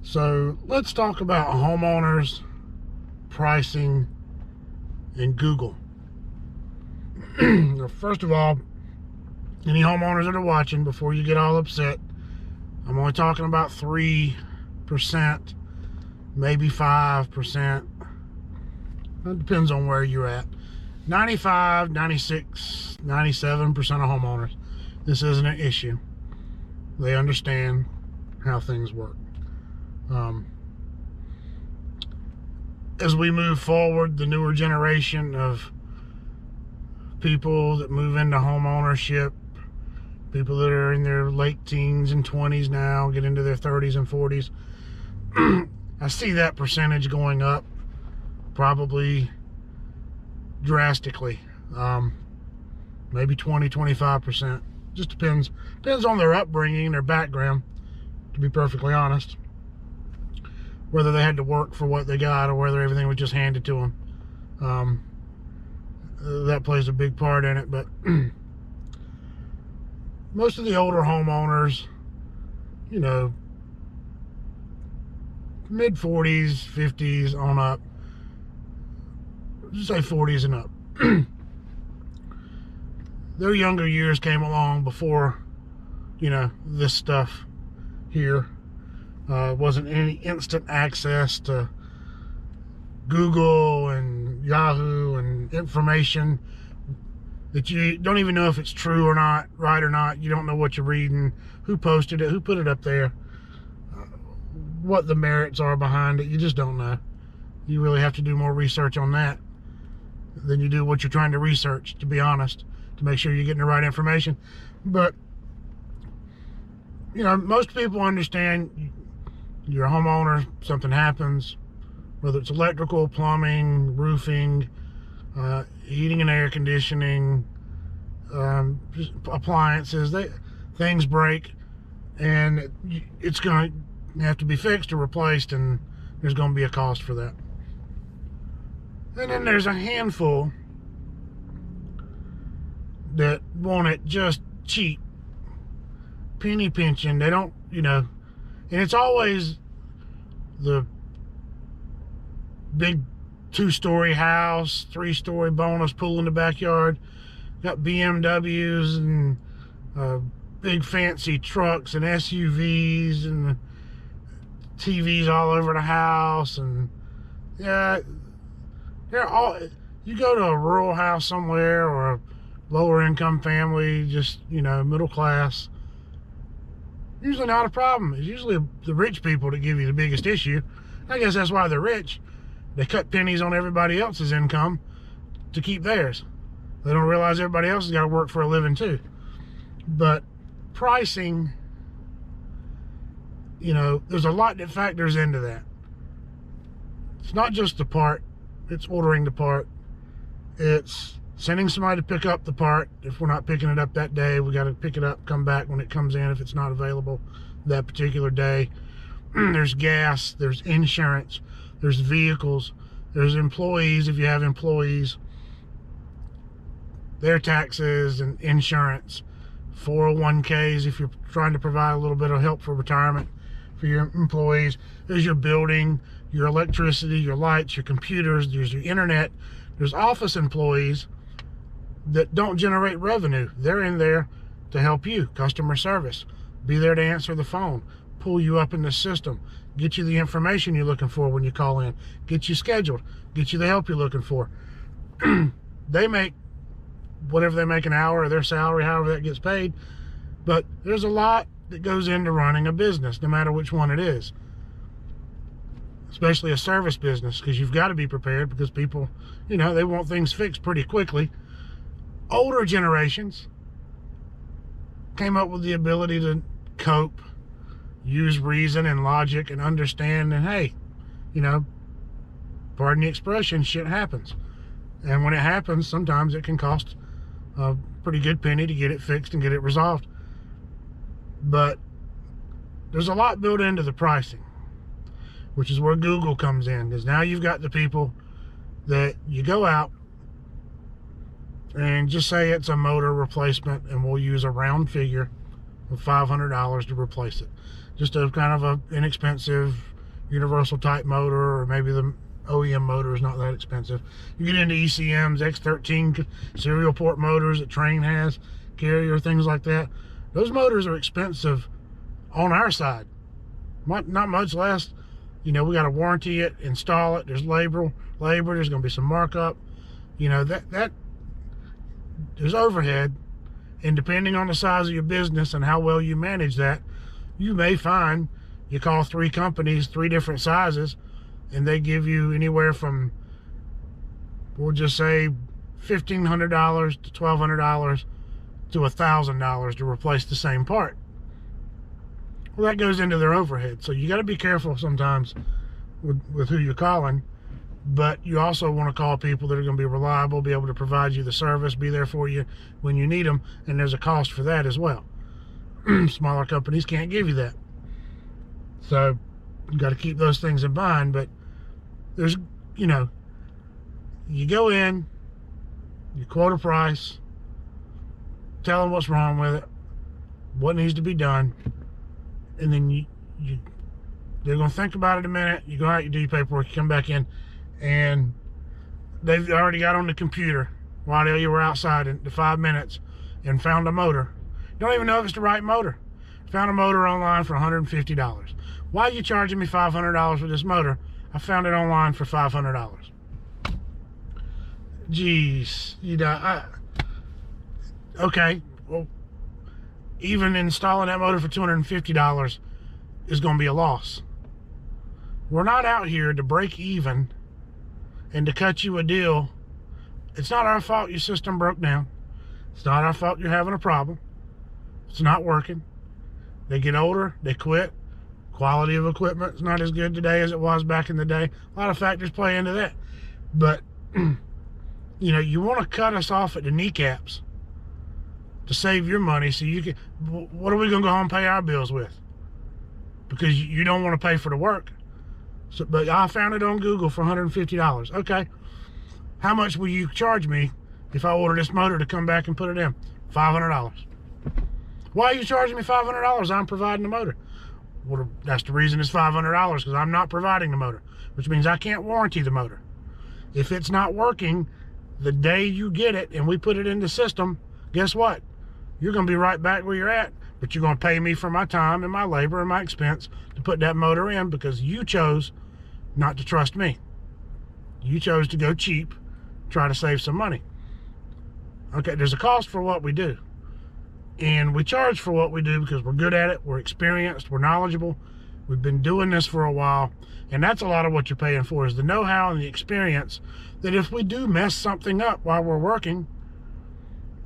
So let's talk about homeowners, pricing, and Google. First of all, any homeowners that are watching, before you get all upset, I'm only talking about 3%, maybe 5%. It depends on where you're at. 95, 96, 97% of homeowners, this isn't an issue. They understand how things work. As we move forward, the newer generation of people that move into home ownership, people that are in their late teens and 20s now, get into their 30s and 40s, I see that percentage going up probably drastically. Maybe 20, 25%. Just depends on their upbringing, their background, to be perfectly honest. Whether they had to work for what they got or whether everything was just handed to them. That plays a big part in it. But most of the older homeowners, mid 40s, 50s on up, just say 40s and up. Their younger years came along before, this stuff here. Wasn't any instant access to Google and Yahoo and information that you don't even know if it's true or not, right or not. You don't know what you're reading, who posted it, who put it up there, what the merits are behind it. You just don't know. You really have to do more research on that than you do what you're trying to research, to be honest, to make sure you're getting the right information. But most people understand you're a homeowner, something happens, whether it's electrical, plumbing, roofing, heating and air conditioning, just appliances, things break, and it's going to have to be fixed or replaced, and there's going to be a cost for that. And then there's a handful that want it just cheap, penny pinching. They don't, and it's always the big 2-story house, 3-story bonus pool in the backyard, got BMWs and big fancy trucks and SUVs and TVs all over the house. And yeah, they're all, you go to a rural house somewhere or a lower income family, just, middle class, usually not a problem. It's usually the rich people that give you the biggest issue. I guess that's why they're rich. They cut pennies on everybody else's income to keep theirs. They don't realize everybody else has got to work for a living too. But pricing, there's a lot that factors into that. It's not just the part, it's ordering the part. It's sending somebody to pick up the part. If we're not picking it up that day, we got to pick it up, come back when it comes in if it's not available that particular day. There's gas, there's insurance, there's vehicles, there's employees if you have employees, their taxes and insurance, 401ks if you're trying to provide a little bit of help for retirement for your employees. There's your building, your electricity, your lights, your computers, there's your internet. There's office employees that don't generate revenue. They're in there to help you, customer service, be there to answer the phone, pull you up in the system, get you the information you're looking for when you call in, get you scheduled, get you the help you're looking for. They make whatever they make an hour or their salary, however that gets paid. But there's a lot that goes into running a business, no matter which one it is, especially a service business, because you've got to be prepared, because people, they want things fixed pretty quickly. Older generations came up with the ability to cope, use reason and logic and understand, and hey, pardon the expression, shit happens. And when it happens, sometimes it can cost a pretty good penny to get it fixed and get it resolved. But there's a lot built into the pricing, which is where Google comes in, because now you've got the people that you go out and just say it's a motor replacement, and we'll use a round figure, with $500 to replace it. Just a kind of a inexpensive universal type motor, or maybe the OEM motor is not that expensive. You get into ECMs, X13 serial port motors that Train has, Carrier, things like that. Those motors are expensive on our side. Not much less. You know, we got to warranty it, install it. There's labor. There's going to be some markup. You know, that there's overhead. And depending on the size of your business and how well you manage that, you may find you call 3 companies, 3 different sizes, and they give you anywhere from, we'll just say, $1,500 to $1,200 to $1,000 to replace the same part. Well, that goes into their overhead. So you got to be careful sometimes with who you're calling, but you also want to call people that are going to be reliable, be able to provide you the service, be there for you when you need them, and there's a cost for that as well. Smaller companies can't give you that. So you got to keep those things in mind. But there's, you know, you go in, you quote a price, tell them what's wrong with it, what needs to be done, and then they're going to think about it a minute. You go out, you do your paperwork, you come back in, and they've already got on the computer while you were outside in the 5 minutes and found a motor. You don't even know if it's the right motor. Found a motor online for $150. Why are you charging me $500 for this motor? I found it online for $500. Jeez, you know, okay, well, even installing that motor for $250 is going to be a loss. We're not out here to break even and to cut you a deal. It's not our fault your system broke down. It's not our fault you're having a problem. It's not working. They get older, they quit. Quality of equipment is not as good today as it was back in the day. A lot of factors play into that. But, you know, you want to cut us off at the kneecaps to save your money so you can, what are we going to go home and pay our bills with? Because you don't want to pay for the work. So, but I found it on Google for $150. Okay. How much will you charge me if I order this motor to come back and put it in? $500. Why are you charging me $500? I'm providing the motor. Well, that's the reason it's $500, because I'm not providing the motor, which means I can't warranty the motor. If it's not working the day you get it and we put it in the system, guess what? You're going to be right back where you're at, but you're going to pay me for my time and my labor and my expense to put that motor in, because you chose not to trust me. You chose to go cheap, try to save some money. Okay, there's a cost for what we do. And we charge for what we do because we're good at it, we're experienced, we're knowledgeable, we've been doing this for a while, and that's a lot of what you're paying for, is the know-how and the experience, that if we do mess something up while we're working,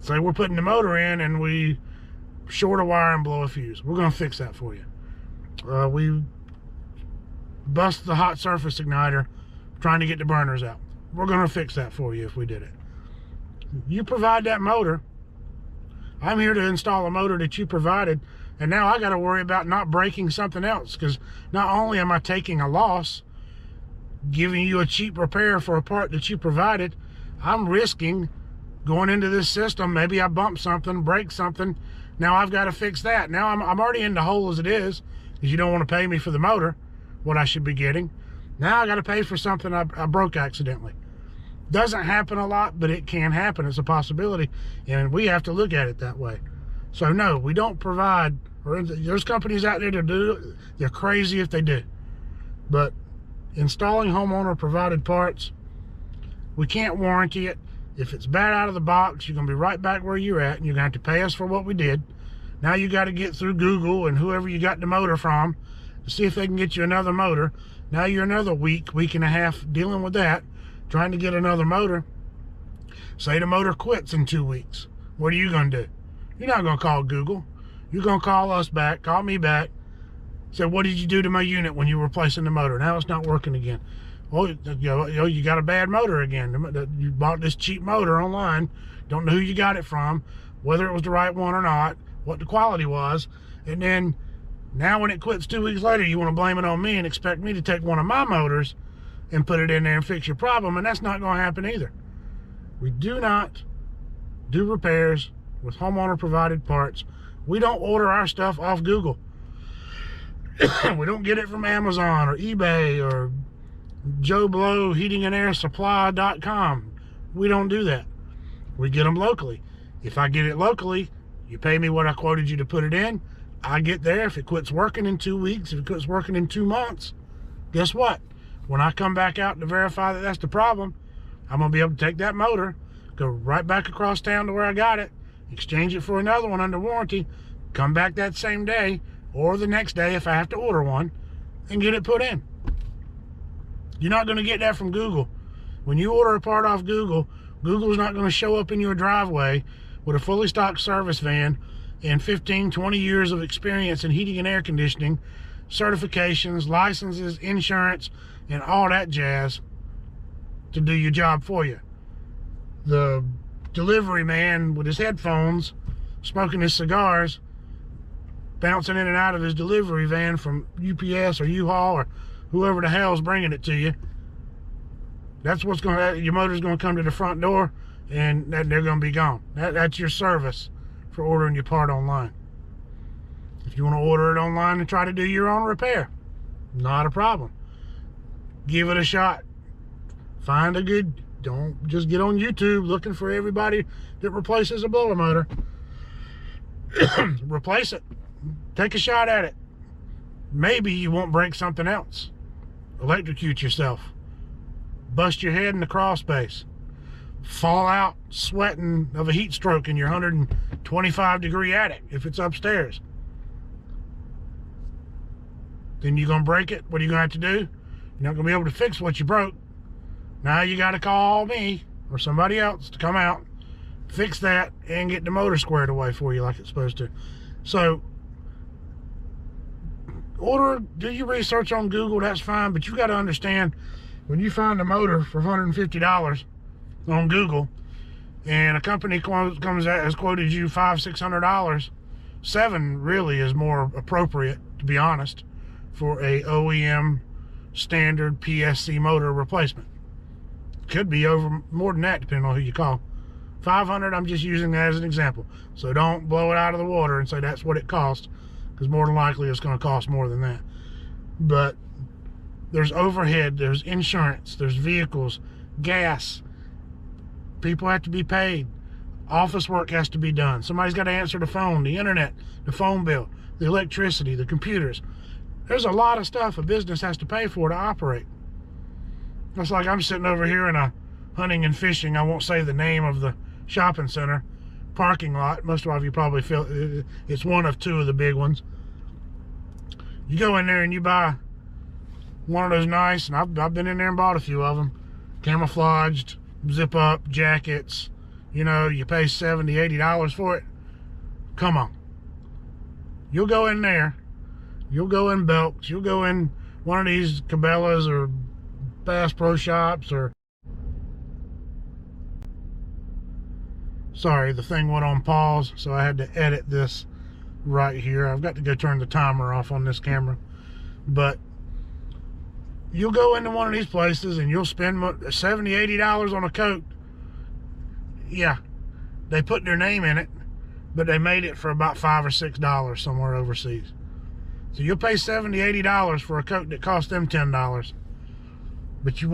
say we're putting the motor in and we short a wire and blow a fuse, we're going to fix that for you. We bust the hot surface igniter trying to get the burners out, we're going to fix that for you if we did it. You provide that motor, I'm here to install a motor that you provided, and now I got to worry about not breaking something else, because not only am I taking a loss, giving you a cheap repair for a part that you provided, I'm risking going into this system, maybe I bump something, break something, now I've got to fix that. Now I'm already in the hole as it is, because you don't want to pay me for the motor, what I should be getting. Now I got to pay for something I broke accidentally. Doesn't happen a lot, but it can happen. It's a possibility, and we have to look at it that way. So no, we don't provide, or there's companies out there that do it. They're crazy if they do. But installing homeowner provided parts, we can't warranty it. If it's bad out of the box, you're going to be right back where you're at, and you're going to have to pay us for what we did. Now you got to get through Google and whoever you got the motor from to see if they can get you another motor. Now you're another week and a half dealing with that, trying to get another motor. Say the motor quits in 2 weeks. What are you going to do? You're not going to call Google. You're going to call us back, call me back, say, what did you do to my unit when you were replacing the motor? Now it's not working again. Well, you got a bad motor again. You bought this cheap motor online. Don't know who you got it from, whether it was the right one or not, what the quality was. And then now when it quits 2 weeks later, you want to blame it on me and expect me to take one of my motors and put it in there and fix your problem, and that's not going to happen either. We do not do repairs with homeowner provided parts We don't order our stuff off Google. We don't get it from Amazon or eBay or Joe Blow Heating and Air Supply.com. We don't do that. We get them locally. If I get it locally, you pay me what I quoted you to put it in. I get there. If it quits working in 2 weeks, if it quits working in 2 months, guess what? When I come back out to verify that that's the problem, I'm going to be able to take that motor, go right back across town to where I got it, exchange it for another one under warranty, come back that same day or the next day if I have to order one, and get it put in. You're not going to get that from Google. When you order a part off Google, Google's not going to show up in your driveway with a fully stocked service van and 15, 20 years of experience in heating and air conditioning, certifications, licenses, insurance, and all that jazz to do your job for you. The delivery man with his headphones, smoking his cigars, bouncing in and out of his delivery van from UPS or U-Haul or whoever the hell's bringing it to you, that's what's going to, your motor's going to come to the front door and they're going to be gone. That's your service for ordering your part online. If you want to order it online and try to do your own repair, not a problem. Give it a shot. Find a good, don't just get on YouTube looking for everybody that replaces a blower motor. Replace it. Take a shot at it. Maybe you won't break something else. Electrocute yourself. Bust your head in the crawl space. Fall out sweating of a heat stroke in your 125-degree attic if it's upstairs. Then you're going to break it. What are you going to have to do? You're not going to be able to fix what you broke. Now you got to call me or somebody else to come out, fix that, and get the motor squared away for you like it's supposed to. So, do your research on Google, that's fine, but you got to understand, when you find a motor for $150 on Google, and a company comes out has quoted you $500-600, $700 really is more appropriate, to be honest, for a OEM standard PSC motor replacement. Could be over more than that depending on who you call. $500, I'm just using that as an example, so don't blow it out of the water and say that's what it costs, because more than likely it's going to cost more than that. But there's overhead, there's insurance, there's vehicles, gas, people have to be paid, office work has to be done, somebody's got to answer the phone, the internet, the phone bill, the electricity, the computers. There's a lot of stuff a business has to pay for to operate. It's like I'm sitting over here in a hunting and fishing, I won't say the name of the shopping center, parking lot. Most of you probably feel it's one of two of the big ones. You go in there and you buy one of those nice, and I've been in there and bought a few of them, camouflaged, zip up jackets. You know, you pay $70-80 for it. Come on. You'll go in there, you'll go in Belk's, you'll go in one of these Cabela's or Bass Pro Shops or... Sorry, the thing went on pause, so I had to edit this right here. I've got to go turn the timer off on this camera. But you'll go into one of these places and you'll spend $70-80 on a coat. Yeah, they put their name in it, but they made it for about $5 or $6 somewhere overseas. So you'll pay $70-80 for a coat that cost them $10. But you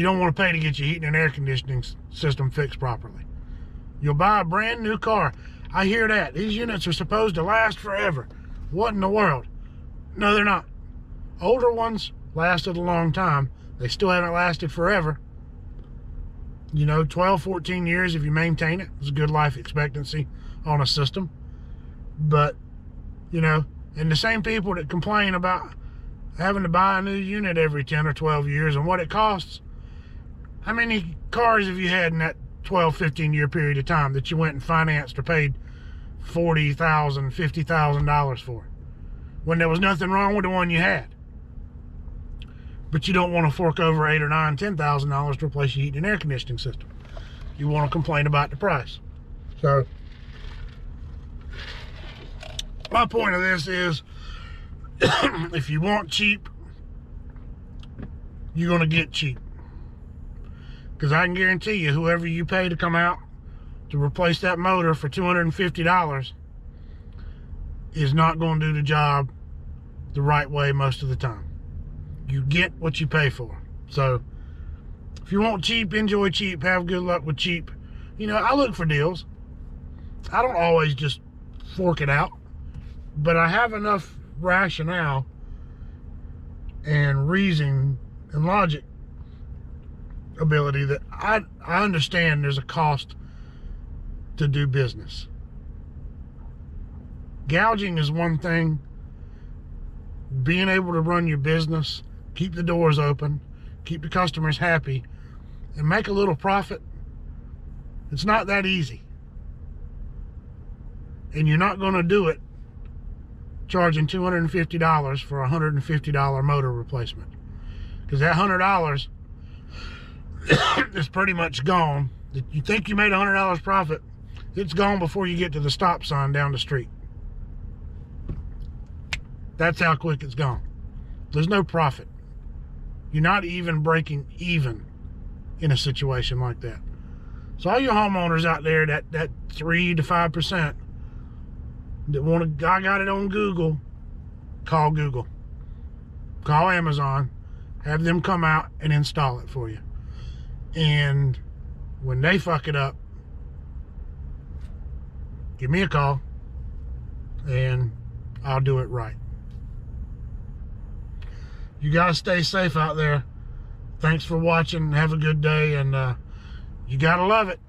don't want to pay to get your heating and air conditioning system fixed properly. You'll buy a brand new car. I hear that. These units are supposed to last forever. What in the world? No, they're not. Older ones lasted a long time. They still haven't lasted forever. You know, 12, 14 years if you maintain it. It's a good life expectancy on a system. But, you know, and the same people that complain about having to buy a new unit every 10 or 12 years and what it costs, how many cars have you had in that 12, 15 year period of time that you went and financed or paid $40,000, $50,000 for, when there was nothing wrong with the one you had? But you don't want to fork over $8,000 or $9,000, $10,000 to replace your heating and air conditioning system. You want to complain about the price. So my point of this is, if you want cheap, you're going to get cheap. Because I can guarantee you, whoever you pay to come out to replace that motor for $250, is not going to do the job the right way most of the time. You get what you pay for. So if you want cheap, enjoy cheap, have good luck with cheap. You know, I look for deals. I don't always just fork it out, but I have enough rationale and reason and logic ability that I understand there's a cost to do business. Gouging is one thing. Being able to run your business, keep the doors open, keep the customers happy, and make a little profit, it's not that easy. And you're not going to do it charging $250 for a $150 motor replacement, because that $100 is pretty much gone. You think you made $100 profit, it's gone before you get to the stop sign down the street. That's how quick it's gone. There's no profit. You're not even breaking even in a situation like that. So all your homeowners out there, that 3 to 5% that want to, I got it on Google, call Google. Call Amazon. Have them come out and install it for you. And when they fuck it up, give me a call and I'll do it right. You guys stay safe out there. Thanks for watching. Have a good day, and you gotta love it.